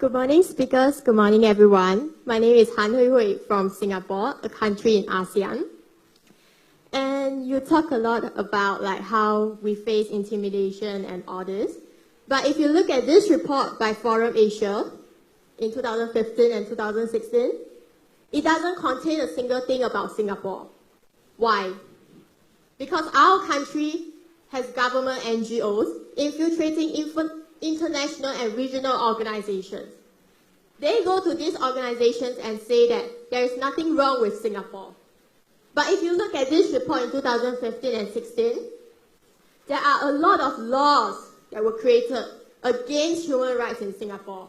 Good morning, speakers. Good morning, everyone. My name is Han Hui from Singapore, a country in ASEAN. And you talk a lot about how we face intimidation and all this. But if you look at this report by Forum Asia in 2015 and 2016, it doesn't contain a single thing about Singapore. Why? Because our country has government NGOs infiltrating international and regional organizations. They go to these organizations and say that there is nothing wrong with Singapore. But if you look at this report in 2015 and 16, there are a lot of laws that were created against human rights in Singapore.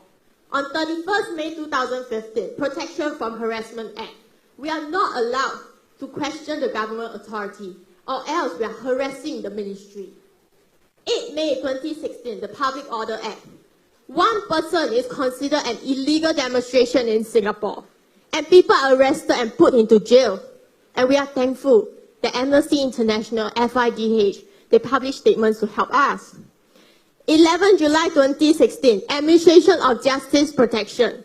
On 31st May 2015, Protection from Harassment Act, we are not allowed to question the government authority, or else we are harassing the ministry. 8 May 2016, the Public Order Act. One person is considered an illegal demonstration in Singapore, and people are arrested and put into jail. And we are thankful that Amnesty International, FIDH, they published statements to help us. 11 July 2016, Administration of Justice Protection.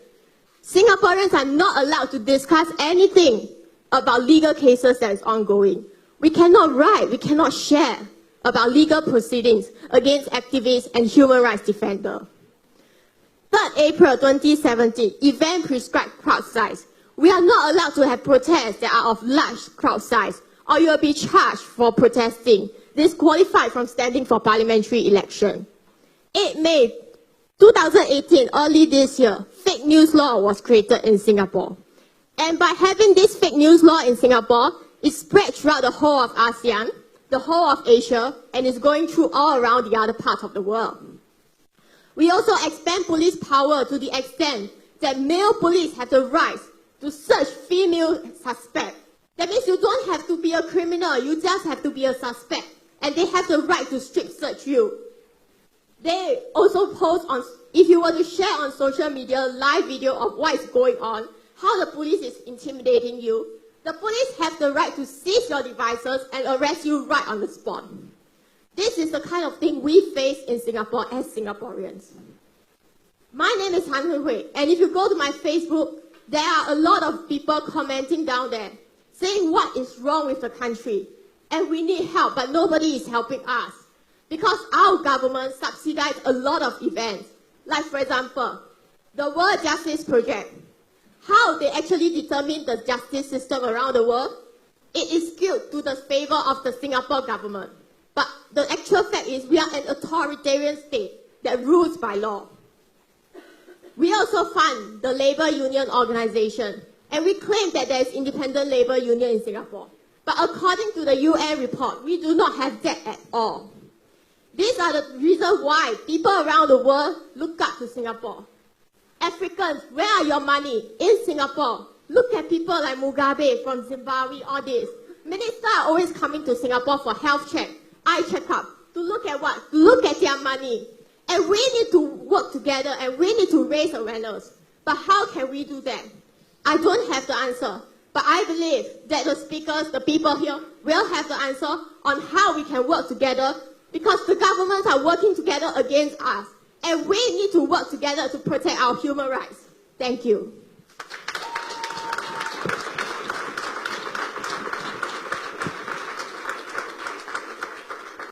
Singaporeans are not allowed to discuss anything about legal cases that is ongoing. We cannot write, we cannot share about legal proceedings against activists and human rights defenders. 3rd April 2017, event prescribed crowd size. We are not allowed to have protests that are of large crowd size, or you will be charged for protesting, disqualified from standing for parliamentary election. 8 May 2018, early this year, fake news law was created in Singapore. And by having this fake news law in Singapore, it spread throughout the whole of ASEAN, the whole of Asia, and is going through all around the other parts of the world. We also expand police power to the extent that male police have the right to search female suspects. That means you don't have to be a criminal, you just have to be a suspect, and they have the right to strip search you. They also post on, if you were to share on social media, live video of what is going on, how the police is intimidating you, the police have the right to seize your devices and arrest you right on the spot. This is the kind of thing we face in Singapore as Singaporeans. My name is Han Hui, and if you go to my Facebook, there are a lot of people commenting down there, saying what is wrong with the country, and we need help, but nobody is helping us. Because our government subsidizes a lot of events, like for example, the World Justice Project. How they actually determine the justice system around the world, it is skewed to the favor of the Singapore government. But the actual fact is we are an authoritarian state that rules by law. We also fund the labor union organization, and we claim that there is independent labor union in Singapore. But according to the UN report, we do not have that at all. These are the reasons why people around the world look up to Singapore. Africans, where are your money? In Singapore, look at people like Mugabe from Zimbabwe, all this. Ministers are always coming to Singapore for health check, eye checkup, to look at what? To look at their money. And we need to work together and we need to raise awareness. But how can we do that? I don't have the answer. But I believe that the speakers, the people here, will have the answer on how we can work together, because the governments are working together against us. And we need to work together to protect our human rights. Thank you.